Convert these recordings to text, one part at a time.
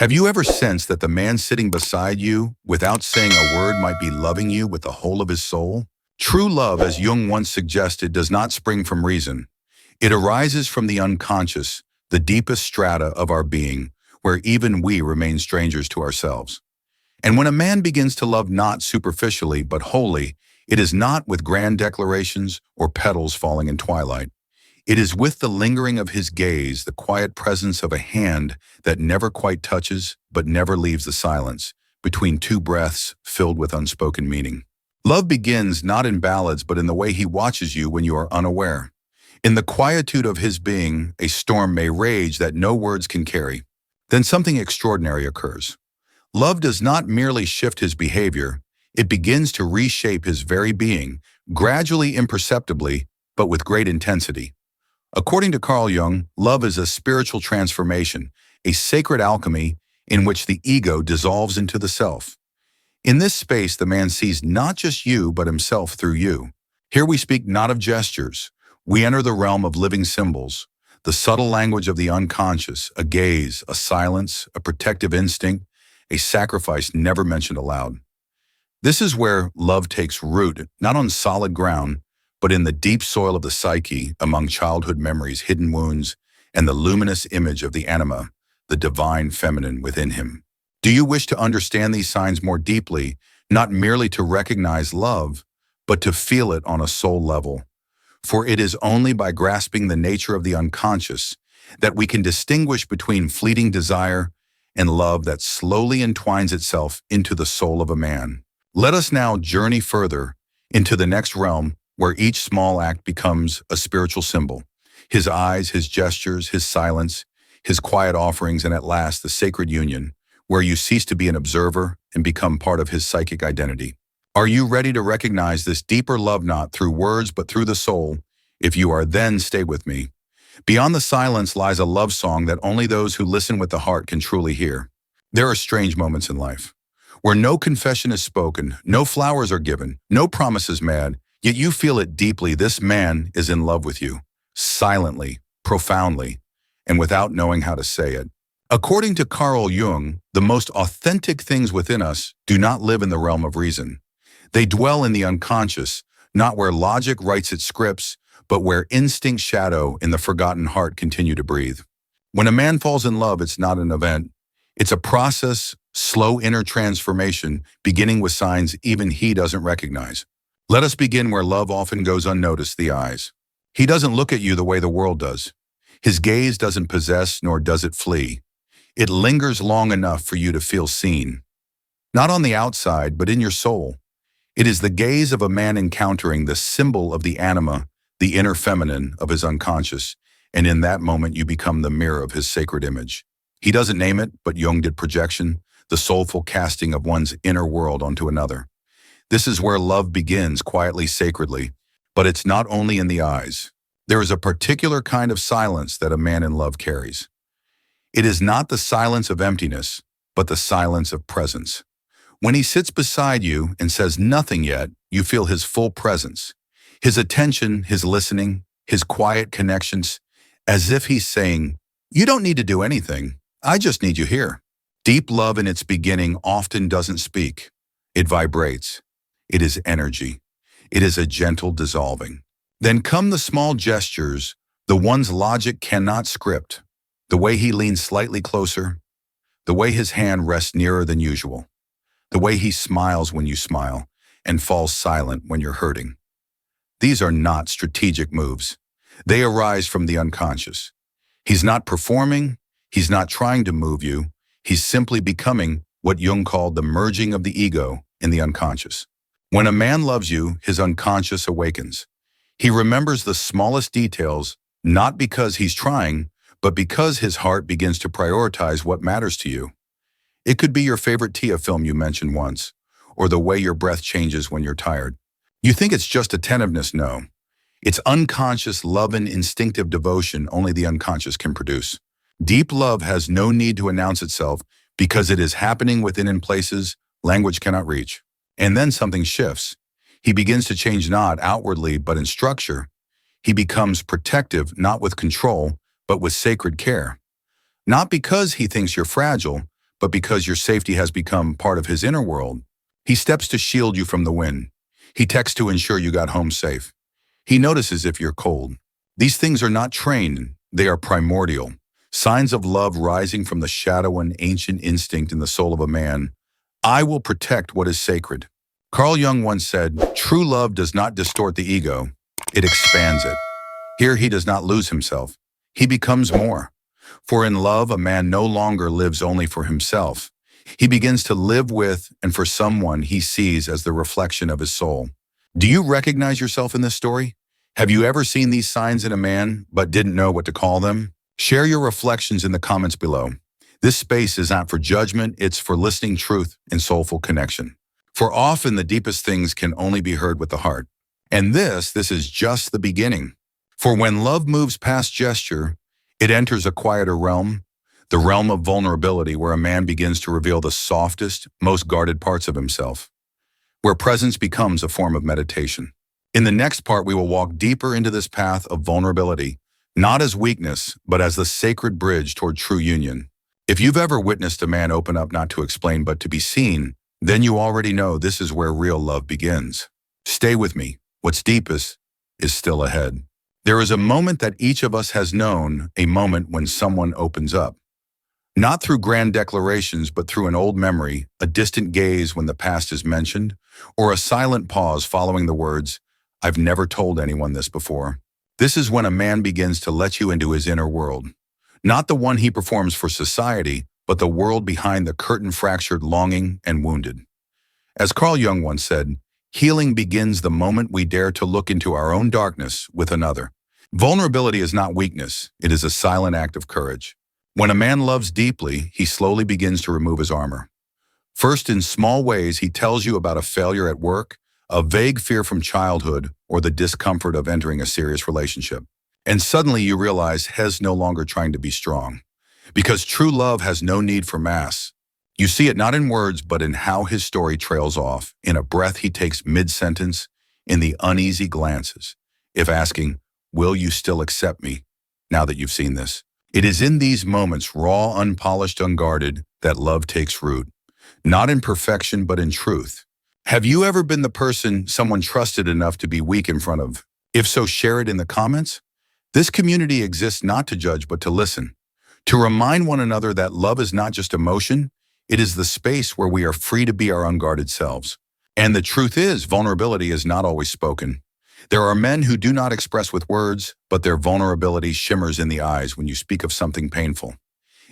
Have you ever sensed that the man sitting beside you, without saying a word, might be loving you with the whole of his soul? True love, as Jung once suggested, does not spring from reason. It arises from the unconscious, the deepest strata of our being, where even we remain strangers to ourselves. And when a man begins to love not superficially but wholly, it is not with grand declarations or petals falling in twilight. It is with the lingering of his gaze, the quiet presence of a hand that never quite touches but never leaves the silence, between two breaths filled with unspoken meaning. Love begins not in ballads but in the way he watches you when you are unaware. In the quietude of his being, a storm may rage that no words can carry. Then something extraordinary occurs. Love does not merely shift his behavior, it begins to reshape his very being, gradually, imperceptibly, but with great intensity. According to Carl Jung, love is a spiritual transformation, a sacred alchemy in which the ego dissolves into the self. In this space, the man sees not just you, but himself through you. Here we speak not of gestures. We enter the realm of living symbols, the subtle language of the unconscious, a gaze, a silence, a protective instinct, a sacrifice never mentioned aloud. This is where love takes root, not on solid ground, but in the deep soil of the psyche, among childhood memories, hidden wounds, and the luminous image of the Anima, the divine feminine within him. Do you wish to understand these signs more deeply, not merely to recognize love, but to feel it on a soul level? For it is only by grasping the nature of the unconscious that we can distinguish between fleeting desire and love that slowly entwines itself into the soul of a man. Let us now journey further into the next realm, where each small act becomes a spiritual symbol. His eyes, his gestures, his silence, his quiet offerings, and at last the sacred union, where you cease to be an observer and become part of his psychic identity. Are you ready to recognize this deeper love not through words but through the soul? If you are, then stay with me. Beyond the silence lies a love song that only those who listen with the heart can truly hear. There are strange moments in life, where no confession is spoken, no flowers are given, no promises made, yet you feel it deeply. This man is in love with you, silently, profoundly, and without knowing how to say it. According to Carl Jung, the most authentic things within us do not live in the realm of reason. They dwell in the unconscious, not where logic writes its scripts, but where instinct, shadow, and the forgotten heart continue to breathe. When a man falls in love, it's not an event. It's a process, slow inner transformation, beginning with signs even he doesn't recognize. Let us begin where love often goes unnoticed, the eyes. He doesn't look at you the way the world does. His gaze doesn't possess, nor does it flee. It lingers long enough for you to feel seen. Not on the outside, but in your soul. It is the gaze of a man encountering the symbol of the Anima, the inner feminine of his unconscious, and in that moment you become the mirror of his sacred image. He doesn't name it, but Jung did projection, the soulful casting of one's inner world onto another. This is where love begins, quietly, sacredly, but it's not only in the eyes. There is a particular kind of silence that a man in love carries. It is not the silence of emptiness, but the silence of presence. When he sits beside you and says nothing yet, you feel his full presence, his attention, his listening, his quiet connections, as if he's saying, "You don't need to do anything, I just need you here." Deep love in its beginning often doesn't speak. It vibrates. It is energy. It is a gentle dissolving. Then come the small gestures, the ones logic cannot script. The way he leans slightly closer, the way his hand rests nearer than usual, the way he smiles when you smile and falls silent when you're hurting. These are not strategic moves. They arise from the unconscious. He's not performing. He's not trying to move you. He's simply becoming what Jung called the merging of the ego in the unconscious. When a man loves you, his unconscious awakens. He remembers the smallest details, not because he's trying, but because his heart begins to prioritize what matters to you. It could be your favorite Tia film you mentioned once, or the way your breath changes when you're tired. You think it's just attentiveness? No. It's unconscious love and instinctive devotion only the unconscious can produce. Deep love has no need to announce itself because it is happening within in places language cannot reach. And then something shifts. He begins to change not outwardly but in structure. He becomes protective not with control but with sacred care. Not because he thinks you're fragile, but because your safety has become part of his inner world. He steps to shield you from the wind. He texts to ensure you got home safe. He notices if you're cold. These things are not trained, they are primordial. Signs of love rising from the shadow and ancient instinct in the soul of a man. I will protect what is sacred. Carl Jung once said, true love does not distort the ego, it expands it. Here he does not lose himself. He becomes more. For in love, a man no longer lives only for himself. He begins to live with and for someone he sees as the reflection of his soul. Do you recognize yourself in this story? Have you ever seen these signs in a man but didn't know what to call them? Share your reflections in the comments below. This space is not for judgment, it's for listening truth and soulful connection. For often the deepest things can only be heard with the heart. And this is just the beginning. For when love moves past gesture, it enters a quieter realm, the realm of vulnerability where a man begins to reveal the softest, most guarded parts of himself, where presence becomes a form of meditation. In the next part, we will walk deeper into this path of vulnerability, not as weakness, but as the sacred bridge toward true union. If you've ever witnessed a man open up not to explain but to be seen, then you already know this is where real love begins. Stay with me. What's deepest is still ahead. There is a moment that each of us has known, a moment when someone opens up. Not through grand declarations, but through an old memory, a distant gaze when the past is mentioned, or a silent pause following the words, I've never told anyone this before. This is when a man begins to let you into his inner world. Not the one he performs for society, but the world behind the curtain fractured, longing, and wounded. As Carl Jung once said, healing begins the moment we dare to look into our own darkness with another. Vulnerability is not weakness, it is a silent act of courage. When a man loves deeply, he slowly begins to remove his armor. First, in small ways, he tells you about a failure at work, a vague fear from childhood, or the discomfort of entering a serious relationship. And suddenly you realize he's no longer trying to be strong. Because true love has no need for masks. You see it not in words, but in how his story trails off, in a breath he takes mid-sentence, in the uneasy glances, if asking, will you still accept me, now that you've seen this? It is in these moments, raw, unpolished, unguarded, that love takes root. Not in perfection, but in truth. Have you ever been the person someone trusted enough to be weak in front of? If so, share it in the comments. This community exists not to judge, but to listen. To remind one another that love is not just emotion, it is the space where we are free to be our unguarded selves. And the truth is, vulnerability is not always spoken. There are men who do not express with words, but their vulnerability shimmers in the eyes when you speak of something painful.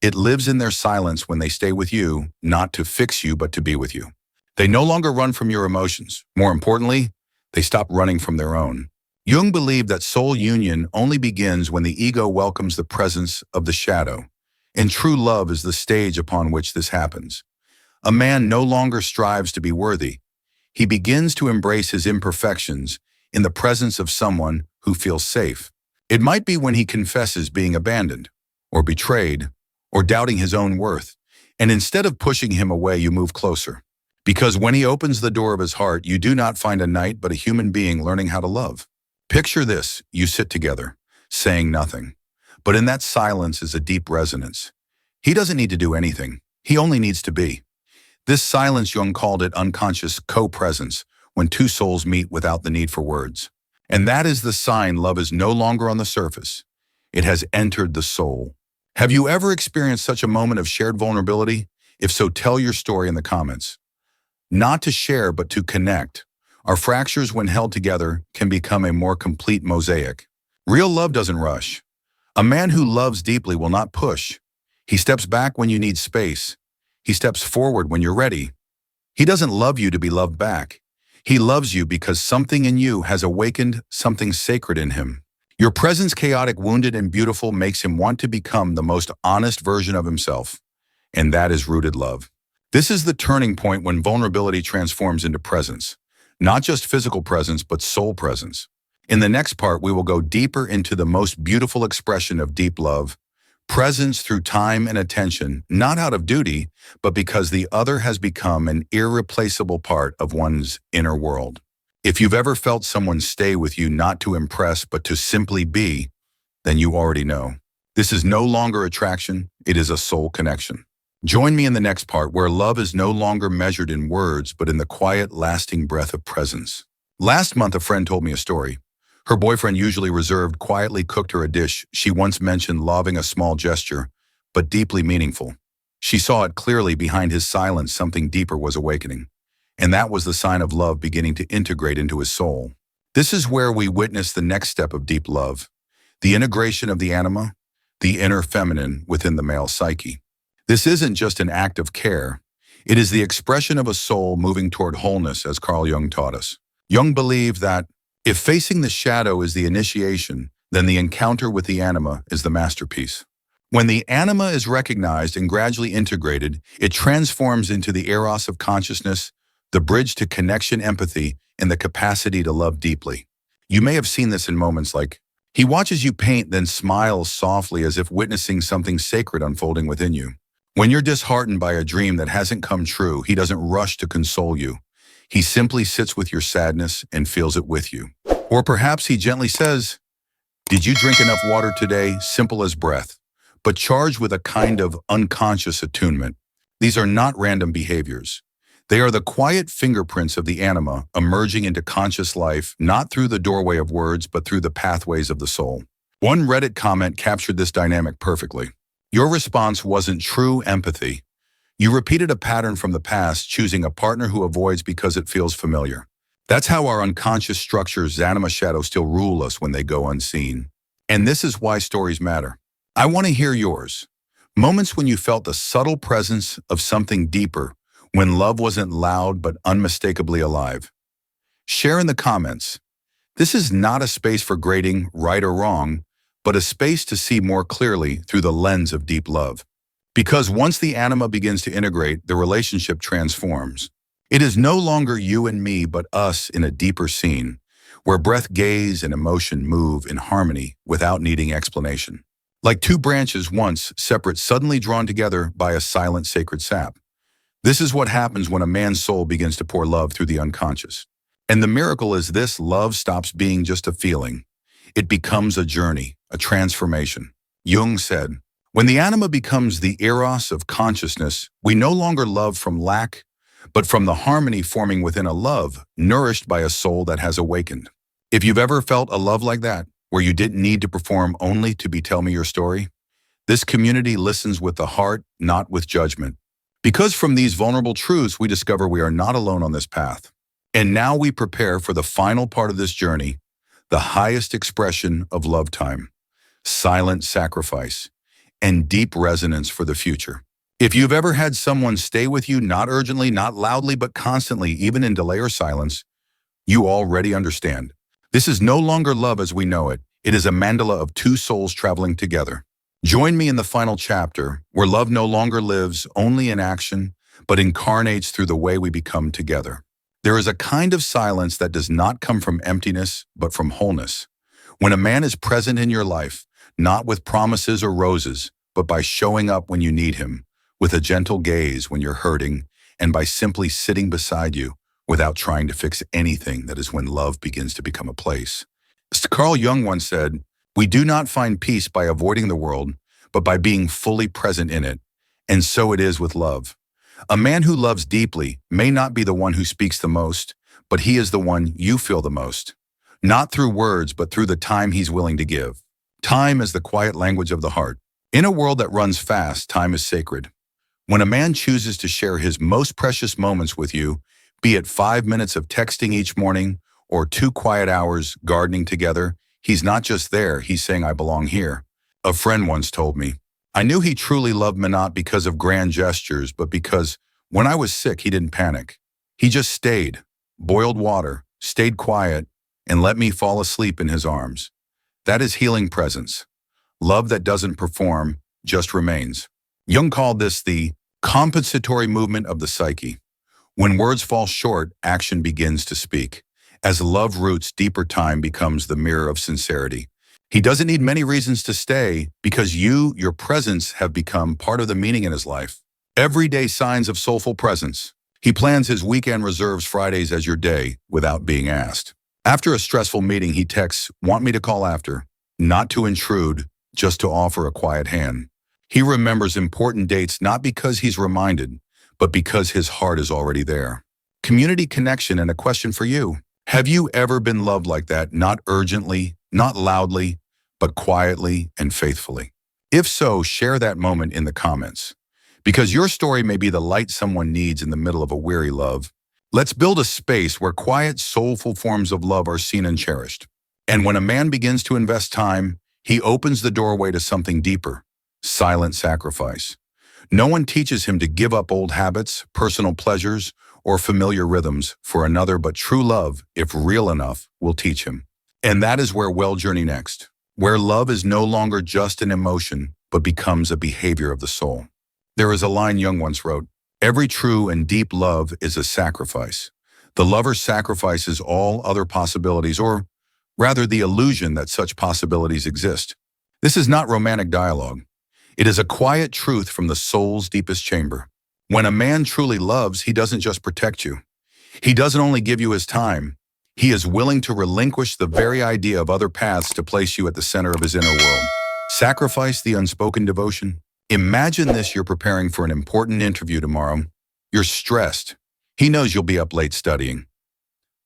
It lives in their silence when they stay with you, not to fix you, but to be with you. They no longer run from your emotions. More importantly, they stop running from their own. Jung believed that soul union only begins when the ego welcomes the presence of the shadow. And true love is the stage upon which this happens. A man no longer strives to be worthy. He begins to embrace his imperfections in the presence of someone who feels safe. It might be when he confesses being abandoned, or betrayed, or doubting his own worth. And instead of pushing him away, you move closer. Because when he opens the door of his heart, you do not find a knight, but a human being learning how to love. Picture this, you sit together, saying nothing. But in that silence is a deep resonance. He doesn't need to do anything. He only needs to be. This silence, Jung called it unconscious co-presence, when two souls meet without the need for words. And that is the sign love is no longer on the surface. It has entered the soul. Have you ever experienced such a moment of shared vulnerability? If so, tell your story in the comments. Not to share, but to connect. Our fractures, when held together, can become a more complete mosaic. Real love doesn't rush. A man who loves deeply will not push. He steps back when you need space. He steps forward when you're ready. He doesn't love you to be loved back. He loves you because something in you has awakened something sacred in him. Your presence, chaotic, wounded, and beautiful, makes him want to become the most honest version of himself. And that is rooted love. This is the turning point when vulnerability transforms into presence. Not just physical presence, but soul presence. In the next part, we will go deeper into the most beautiful expression of deep love, presence through time and attention, not out of duty, but because the other has become an irreplaceable part of one's inner world. If you've ever felt someone stay with you not to impress, but to simply be, then you already know. This is no longer attraction, it is a soul connection. Join me in the next part where love is no longer measured in words but in the quiet, lasting breath of presence. Last month, a friend told me a story. Her boyfriend, usually reserved, quietly cooked her a dish she once mentioned loving, a small gesture, but deeply meaningful. She saw it clearly. Behind his silence, something deeper was awakening. And that was the sign of love beginning to integrate into his soul. This is where we witness the next step of deep love, the integration of the anima, the inner feminine within the male psyche. This isn't just an act of care. It is the expression of a soul moving toward wholeness, as Carl Jung taught us. Jung believed that if facing the shadow is the initiation, then the encounter with the anima is the masterpiece. When the anima is recognized and gradually integrated, it transforms into the eros of consciousness, the bridge to connection, empathy, and the capacity to love deeply. You may have seen this in moments like, he watches you paint, then smiles softly as if witnessing something sacred unfolding within you. When you're disheartened by a dream that hasn't come true, he doesn't rush to console you. He simply sits with your sadness and feels it with you. Or perhaps he gently says, "Did you drink enough water today?" Simple as breath, but charged with a kind of unconscious attunement. These are not random behaviors. They are the quiet fingerprints of the anima emerging into conscious life, not through the doorway of words, but through the pathways of the soul. One Reddit comment captured this dynamic perfectly. Your response wasn't true empathy. You repeated a pattern from the past, choosing a partner who avoids because it feels familiar. That's how our unconscious structures, anima shadows, still rule us when they go unseen. And this is why stories matter. I want to hear yours. Moments when you felt the subtle presence of something deeper, when love wasn't loud but unmistakably alive. Share in the comments. This is not a space for grading right or wrong, but a space to see more clearly through the lens of deep love. Because once the anima begins to integrate, the relationship transforms. It is no longer you and me, but us in a deeper scene, where breath, gaze, and emotion move in harmony without needing explanation. Like two branches once separate, suddenly drawn together by a silent, sacred sap. This is what happens when a man's soul begins to pour love through the unconscious. And the miracle is this: love stops being just a feeling. It becomes a journey, a transformation. Jung said, when the anima becomes the eros of consciousness, we no longer love from lack, but from the harmony forming within a love nourished by a soul that has awakened. If you've ever felt a love like that, where you didn't need to perform only to tell me your story, this community listens with the heart, not with judgment. Because from these vulnerable truths, we discover we are not alone on this path. And now we prepare for the final part of this journey, the highest expression of love time, silent sacrifice, and deep resonance for the future. If you've ever had someone stay with you, not urgently, not loudly, but constantly, even in delay or silence, you already understand. This is no longer love as we know it. It is a mandala of two souls traveling together. Join me in the final chapter, where love no longer lives only in action, but incarnates through the way we become together. There is a kind of silence that does not come from emptiness, but from wholeness. When a man is present in your life, not with promises or roses, but by showing up when you need him, with a gentle gaze when you're hurting, and by simply sitting beside you without trying to fix anything, that is when love begins to become a place. As Carl Jung once said, we do not find peace by avoiding the world, but by being fully present in it. And so it is with love. A man who loves deeply may not be the one who speaks the most, but he is the one you feel the most. Not through words, but through the time he's willing to give. Time is the quiet language of the heart. In a world that runs fast, time is sacred. When a man chooses to share his most precious moments with you, be it 5 minutes of texting each morning or 2 quiet hours gardening together, he's not just there, he's saying, I belong here. A friend once told me, I knew he truly loved me not because of grand gestures, but because when I was sick, he didn't panic. He just stayed, boiled water, stayed quiet, and let me fall asleep in his arms. That is healing presence. Love that doesn't perform, just remains. Jung called this the compensatory movement of the psyche. When words fall short, action begins to speak. As love roots deeper, time becomes the mirror of sincerity. He doesn't need many reasons to stay because your presence, have become part of the meaning in his life. Everyday signs of soulful presence. He plans his weekend, reserves Fridays as your day without being asked. After a stressful meeting, he texts, want me to call after, not to intrude, just to offer a quiet hand. He remembers important dates not because he's reminded, but because his heart is already there. Community connection, and a question for you. Have you ever been loved like that, not urgently, not loudly, but quietly and faithfully? If so, share that moment in the comments, because your story may be the light someone needs in the middle of a weary love. Let's build a space where quiet, soulful forms of love are seen and cherished. And when a man begins to invest time, he opens the doorway to something deeper: silent sacrifice. No one teaches him to give up old habits, personal pleasures, or familiar rhythms for another, but true love, if real enough, will teach him. And that is where we'll journey next, where love is no longer just an emotion, but becomes a behavior of the soul. There is a line Jung once wrote: "Every true and deep love is a sacrifice. The lover sacrifices all other possibilities, or rather the illusion that such possibilities exist." This is not romantic dialogue. It is a quiet truth from the soul's deepest chamber. When a man truly loves, he doesn't just protect you. He doesn't only give you his time. He is willing to relinquish the very idea of other paths to place you at the center of his inner world. Sacrifice the unspoken devotion. Imagine this: you're preparing for an important interview tomorrow. You're stressed. He knows you'll be up late studying.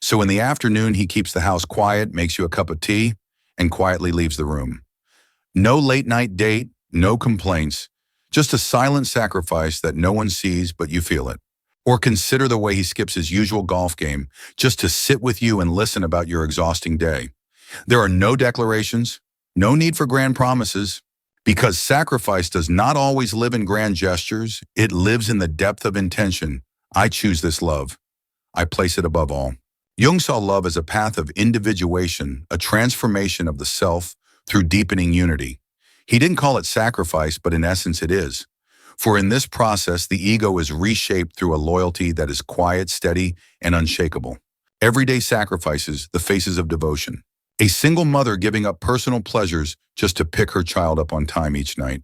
So in the afternoon, he keeps the house quiet, makes you a cup of tea, and quietly leaves the room. No late night date, no complaints, just a silent sacrifice that no one sees but you feel it. Or consider the way he skips his usual golf game just to sit with you and listen about your exhausting day. There are no declarations, no need for grand promises, because sacrifice does not always live in grand gestures. It lives in the depth of intention. I choose this love. I place it above all. Jung saw love as a path of individuation, a transformation of the self through deepening unity. He didn't call it sacrifice, but in essence it is. For in this process, the ego is reshaped through a loyalty that is quiet, steady, and unshakable. Everyday sacrifices, the faces of devotion. A single mother giving up personal pleasures just to pick her child up on time each night.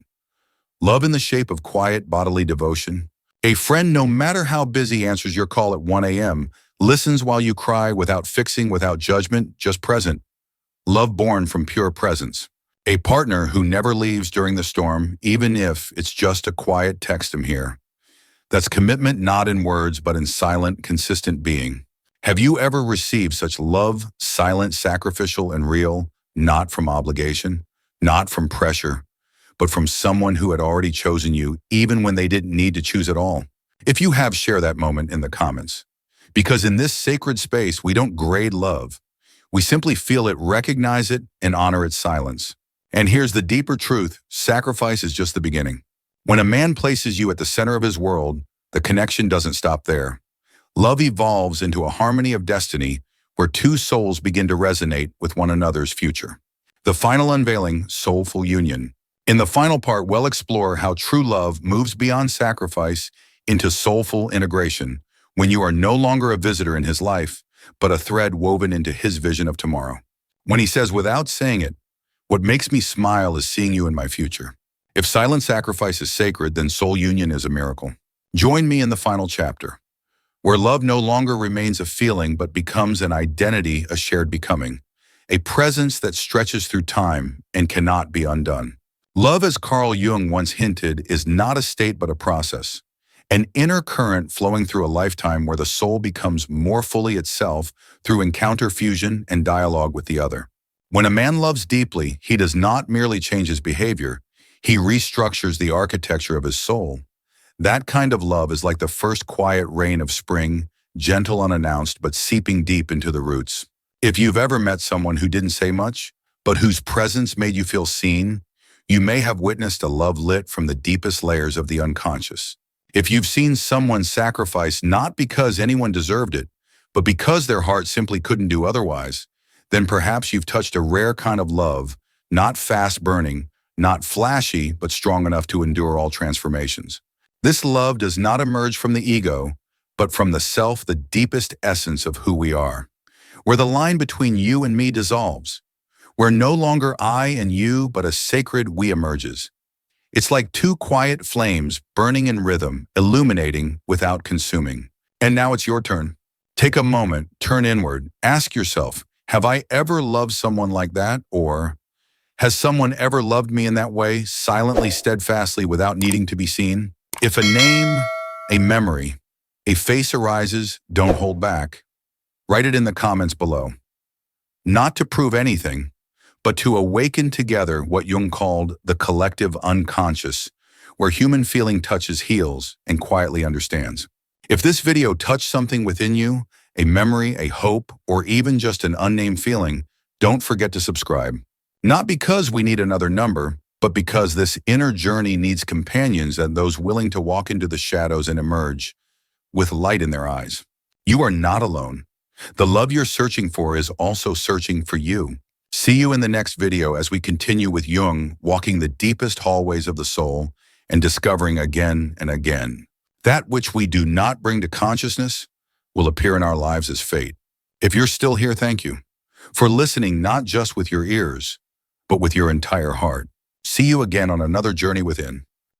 Love in the shape of quiet bodily devotion. A friend, no matter how busy, answers your call at 1 a.m., listens while you cry, without fixing, without judgment, just present. Love born from pure presence. A partner who never leaves during the storm, even if it's just a quiet text "I'm here." That's commitment, not in words, but in silent, consistent being. Have you ever received such love, silent, sacrificial, and real, not from obligation, not from pressure, but from someone who had already chosen you, even when they didn't need to choose at all? If you have, share that moment in the comments. Because in this sacred space, we don't grade love. We simply feel it, recognize it, and honor its silence. And here's the deeper truth: sacrifice is just the beginning. When a man places you at the center of his world, the connection doesn't stop there. Love evolves into a harmony of destiny where two souls begin to resonate with one another's future. The final unveiling: soulful union. In the final part, we'll explore how true love moves beyond sacrifice into soulful integration, when you are no longer a visitor in his life, but a thread woven into his vision of tomorrow. When he says, without saying it, "What makes me smile is seeing you in my future." If silent sacrifice is sacred, then soul union is a miracle. Join me in the final chapter, where love no longer remains a feeling but becomes an identity, a shared becoming, a presence that stretches through time and cannot be undone. Love, as Carl Jung once hinted, is not a state but a process, an inner current flowing through a lifetime where the soul becomes more fully itself through encounter, fusion, and dialogue with the other. When a man loves deeply, he does not merely change his behavior, he restructures the architecture of his soul. That kind of love is like the first quiet rain of spring, gentle, unannounced, but seeping deep into the roots. If you've ever met someone who didn't say much, but whose presence made you feel seen, you may have witnessed a love lit from the deepest layers of the unconscious. If you've seen someone sacrifice not because anyone deserved it, but because their heart simply couldn't do otherwise, then perhaps you've touched a rare kind of love, not fast-burning, not flashy, but strong enough to endure all transformations. This love does not emerge from the ego, but from the self, the deepest essence of who we are, where the line between you and me dissolves, where no longer I and you, but a sacred we emerges. It's like two quiet flames burning in rhythm, illuminating without consuming. And now it's your turn. Take a moment, turn inward, ask yourself, have I ever loved someone like that? Or Has someone ever loved me in that way, silently, steadfastly, without needing to be seen? If a name, a memory, a face arises, don't hold back. Write it in the comments below. Not to prove anything, but to awaken together what Jung called the collective unconscious, where human feeling touches, heals, and quietly understands. If this video touched something within you, a memory, a hope, or even just an unnamed feeling, don't forget to subscribe. Not because we need another number, but because this inner journey needs companions and those willing to walk into the shadows and emerge with light in their eyes. You are not alone. The love you're searching for is also searching for you. See you in the next video as we continue with Jung, walking the deepest hallways of the soul and discovering again and again. That which we do not bring to consciousness will appear in our lives as fate. If you're still here, thank you for listening, not just with your ears, but with your entire heart. See you again on another journey within.